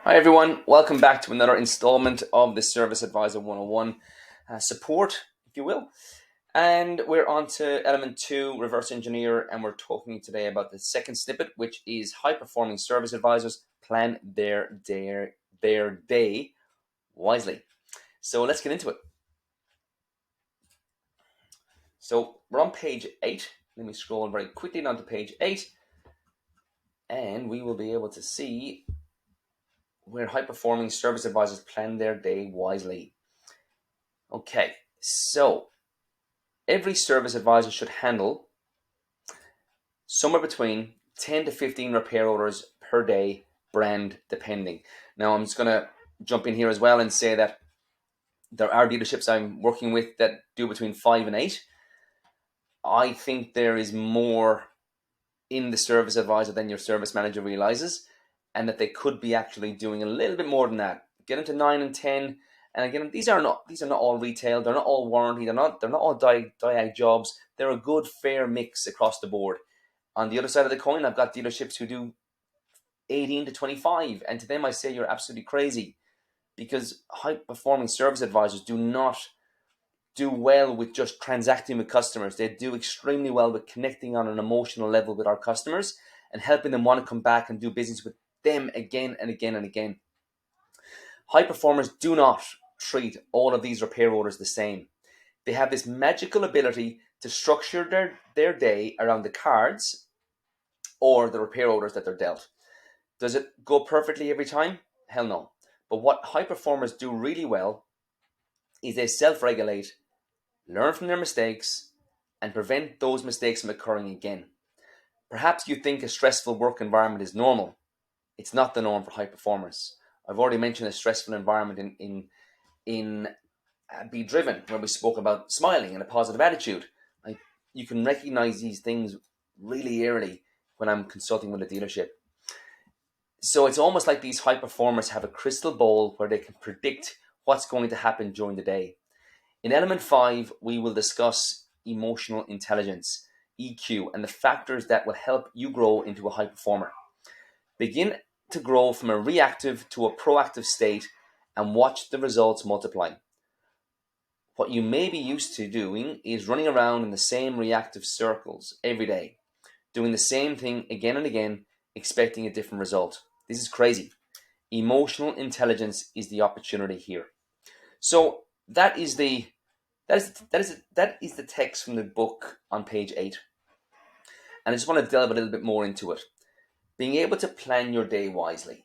Hi everyone, welcome back to another installment of the Service Advisor 101 support, if you will. And we're on to element 2, reverse engineer, and we're talking today about the second snippet, which is high performing service advisors plan their day wisely. So let's get into it. So we're on page 8. Let me scroll very quickly down to page 8, and we will be able to see where high performing service advisors plan their day wisely. Okay, so every service advisor should handle somewhere between 10 to 15 repair orders per day, brand depending. Now, I'm just going to jump in here as well and say that there are dealerships I'm working with that do between 5 and 8. I think there is more in the service advisor than your service manager realizes, and that they could be actually doing a little bit more than that. Get into 9 and 10. And again, these are not all retail. They're not all warranty. They're not all diag jobs. They're a good fair mix across the board. On the other side of the coin, I've got dealerships who do 18 to 25, and to them I say you're absolutely crazy, because high performing service advisors do not do well with just transacting with customers. They do extremely well with connecting on an emotional level with our customers and helping them want to come back and do business with them again and again and again. High performers do not treat all of these repair orders the same. They have this magical ability to structure their day around the cards or the repair orders that they're dealt. Does it go perfectly every time? Hell no. But what high performers do really well is they self-regulate, learn from their mistakes, and prevent those mistakes from occurring again. Perhaps you think a stressful work environment is normal. It's not the norm for high performers. I've already mentioned a stressful environment in Be Driven, where we spoke about smiling and a positive attitude. Like, you can recognize these things really early when I'm consulting with a dealership. So it's almost like these high performers have a crystal ball where they can predict what's going to happen during the day. In element 5, we will discuss emotional intelligence, EQ, and the factors that will help you grow into a high performer. Begin to grow from a reactive to a proactive state and watch the results multiply. What you may be used to doing is running around in the same reactive circles every day, doing the same thing again and again, expecting a different result. This is crazy. Emotional intelligence is the opportunity here. So that is the text from the book on page 8. And I just want to delve a little bit more into it. Being able to plan your day wisely.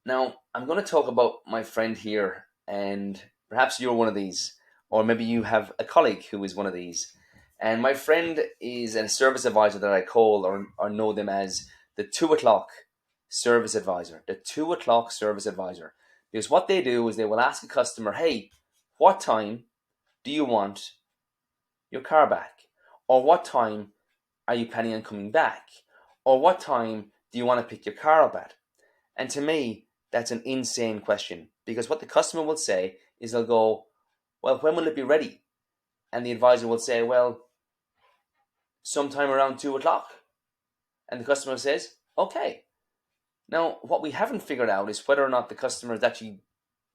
Now, I'm going to talk about my friend here, and perhaps you're one of these, or maybe you have a colleague who is one of these. And my friend is a service advisor that I call or know them as the 2 o'clock service advisor. The 2 o'clock service advisor. Because what they do is they will ask a customer, hey, what time do you want your car back? Or what time are you planning on coming back? Or what time do you want to pick your car up at? And to me, that's an insane question, because what the customer will say is they'll go, well, when will it be ready? And the advisor will say, well, sometime around 2 o'clock. And the customer says, okay. Now, what we haven't figured out is whether or not the customer is actually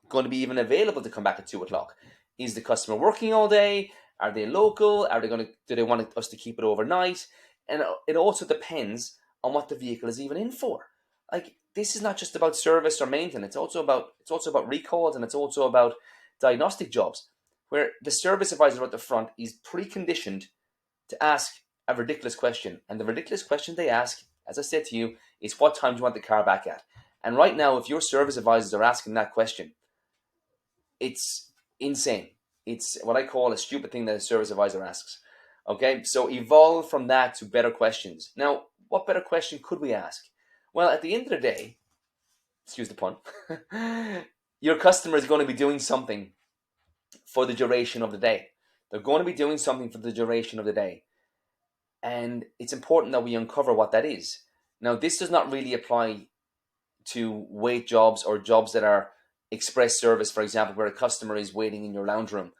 going to be even available to come back at 2 o'clock. Is the customer working all day? Are they local? Do they want us to keep it overnight? And it also depends on what the vehicle is even in for. Like, this is not just about service or maintenance. It's also about recalls, and it's also about diagnostic jobs, where the service advisor at the front is preconditioned to ask a ridiculous question. And the ridiculous question they ask, as I said to you, is what time do you want the car back at? And right now, if your service advisors are asking that question, it's insane. It's what I call a stupid thing that a service advisor asks. Okay, so evolve from that to better questions. Now, what better question could we ask? Well, at the end of the day, excuse the pun, your customer is going to be doing something for the duration of the day. They're going to be doing something for the duration of the day. And it's important that we uncover what that is. Now, this does not really apply to wait jobs or jobs that are express service, for example, where a customer is waiting in your lounge room.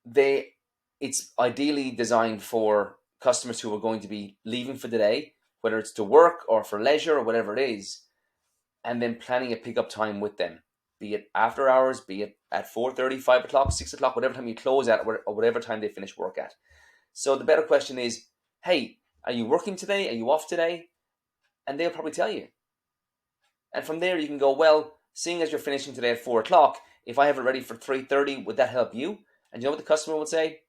It's ideally designed for customers who are going to be leaving for the day, whether it's to work or for leisure or whatever it is. and then planning a pickup time with them, be it after hours, be it at 4:30, 5 o'clock, 6 o'clock, whatever time you close at, or whatever time they finish work at. So the better question is, hey, are you working today? Are you off today? And they'll probably tell you. And from there you can go, well, seeing as you're finishing today at 4 o'clock, if I have it ready for 3:30, would that help you? And you know what the customer would say?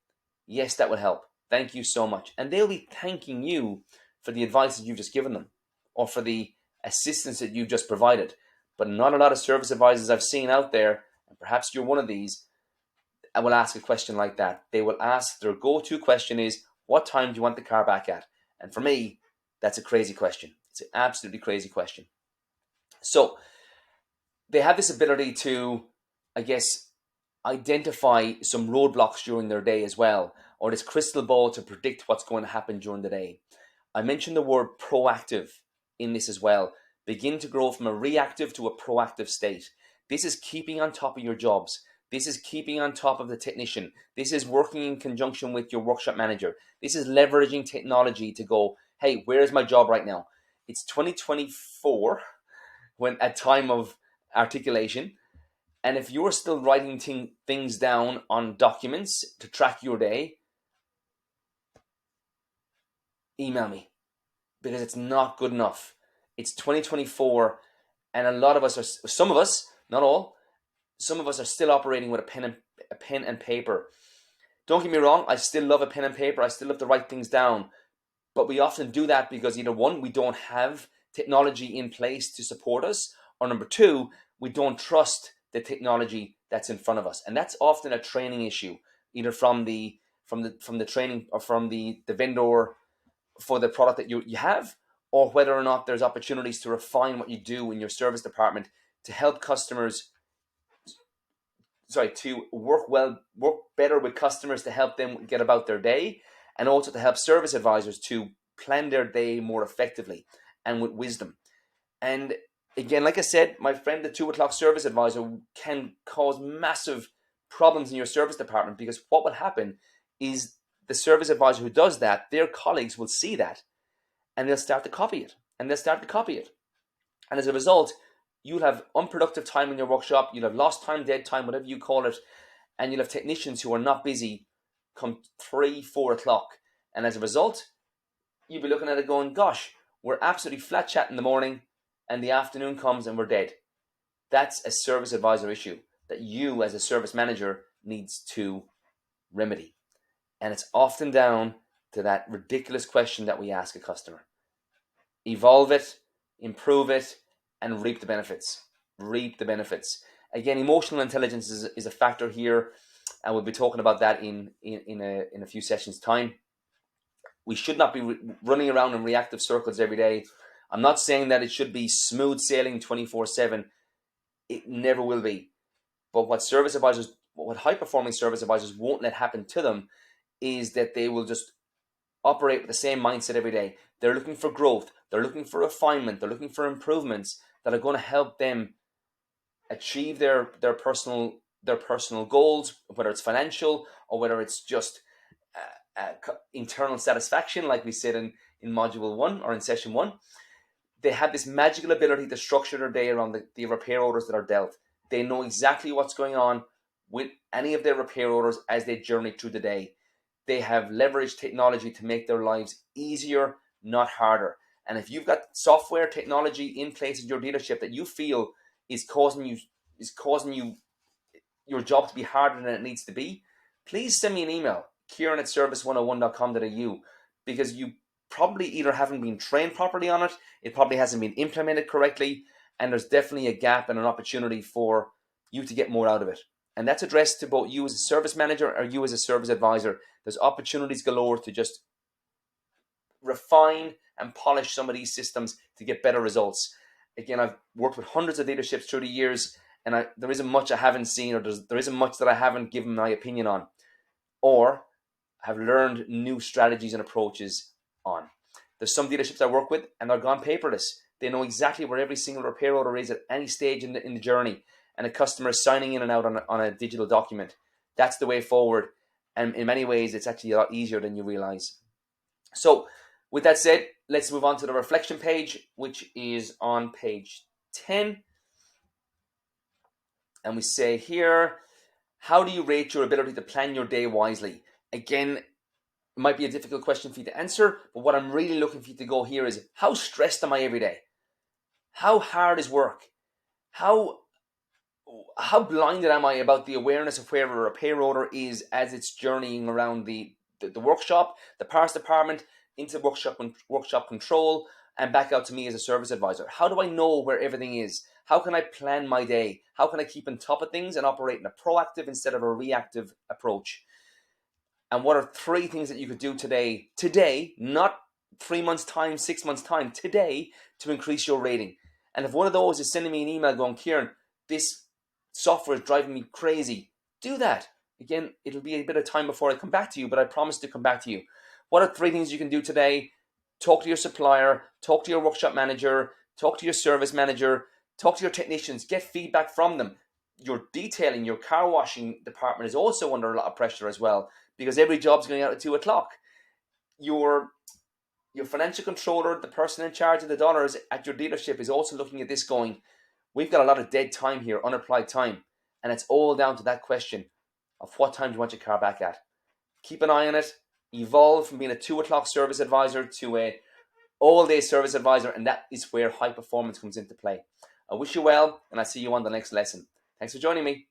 Yes, that would help. Thank you so much. And they'll be thanking you for the advice that you've just given them, or for the assistance that you've just provided. But not a lot of service advisors I've seen out there, and perhaps you're one of these, I will ask a question like that. They will ask, their go-to question is, what time do you want the car back at? And for me, that's a crazy question. It's an absolutely crazy question. So they have this ability to, I guess, identify some roadblocks during their day as well, or this crystal ball to predict what's going to happen during the day. I mentioned the word proactive in this as well. Begin to grow from a reactive to a proactive state. This is keeping on top of your jobs. This is keeping on top of the technician. This is working in conjunction with your workshop manager. This is leveraging technology to go, hey, where's my job right now? It's 2024, when at time of articulation. And if you're still writing things down on documents to track your day, email me, because it's not good enough. It's 2024, and a lot of us are, some of us, not all, some of us are still operating with a pen and paper. Don't get me wrong, I still love a pen and paper. I still love to write things down. But we often do that because either one, we don't have technology in place to support us, or number two, we don't trust the technology that's in front of us. And that's often a training issue, either from the training, or from the vendor for the product that you have, or whether or not there's opportunities to refine what you do in your service department to help customers, to work better with customers, to help them get about their day, and also to help service advisors to plan their day more effectively and with wisdom. And again, like I said, my friend, the 2 o'clock service advisor, can cause massive problems in your service department, because what will happen is the service advisor who does that, their colleagues will see that, and they'll start to copy it, and they'll start to copy it. And as a result, you'll have unproductive time in your workshop, you'll have lost time, dead time, whatever you call it, and you'll have technicians who are not busy come 3, 4 o'clock. And as a result, you'll be looking at it going, gosh, we're absolutely flat chat in the morning, and the afternoon comes and we're dead. That's a service advisor issue that you as a service manager needs to remedy. And it's often down to that ridiculous question that we ask a customer. Evolve it, improve it, and reap the benefits. Reap the benefits. Again, emotional intelligence is a factor here, and we'll be talking about that in a few sessions' time. We should not be running around in reactive circles every day. I'm not saying that it should be smooth sailing 24/7. It never will be. But what high-performing service advisors won't let happen to them is that they will just operate with the same mindset every day. They're looking for growth. They're looking for refinement. They're looking for improvements that are going to help them achieve their personal goals, whether it's financial or whether it's just internal satisfaction, like we said in module 1 or in session 1. They have this magical ability to structure their day around the repair orders that are dealt. They know exactly what's going on with any of their repair orders as they journey through the day. They have leveraged technology to make their lives easier, not harder. And if you've got software technology in place in your dealership that you feel is causing you your job to be harder than it needs to be, please send me an email, Kieran@service101.com.au, because you probably either haven't been trained properly on it, it probably hasn't been implemented correctly, and there's definitely a gap and an opportunity for you to get more out of it. And that's addressed to both you as a service manager or you as a service advisor. There's opportunities galore to just refine and polish some of these systems to get better results. Again, I've worked with hundreds of dealerships through the years, and there isn't much I haven't seen, or there isn't much that I haven't given my opinion on, or have learned new strategies and approaches on. There's some dealerships I work with, and they're gone paperless. They know exactly where every single repair order is at any stage in the journey, and a customer is signing in and out on a digital document. That's the way forward, and in many ways, it's actually a lot easier than you realize. So, with that said, let's move on to the reflection page, which is on page 10. And we say here, how do you rate your ability to plan your day wisely? Again, it might be a difficult question for you to answer, but what I'm really looking for you to go here is, how stressed am I every day? How hard is work? How blinded am I about the awareness of where a pay rotor is as it's journeying around the workshop, the parts department, into workshop control, and back out to me as a service advisor? How do I know where everything is? How can I plan my day? How can I keep on top of things and operate in a proactive instead of a reactive approach? And what are 3 things that you could do today, not 3 months' time, 6 months' time, today, to increase your rating? And if one of those is sending me an email going, Kieran, this software is driving me crazy, do that. Again, it'll be a bit of time before I come back to you, but I promise to come back to you. What are 3 things you can do today? Talk to your supplier, talk to your workshop manager, talk to your service manager, talk to your technicians, get feedback from them. Your detailing, your car washing department is also under a lot of pressure as well, because every job's going out at 2 o'clock. Your financial controller, the person in charge of the dollars at your dealership, is also looking at this going, we've got a lot of dead time here, unapplied time. And it's all down to that question of what time do you want your car back at? Keep an eye on it. Evolve from being a 2 o'clock service advisor to a all-day service advisor, and that is where high performance comes into play. I wish you well, and I'll see you on the next lesson. Thanks for joining me.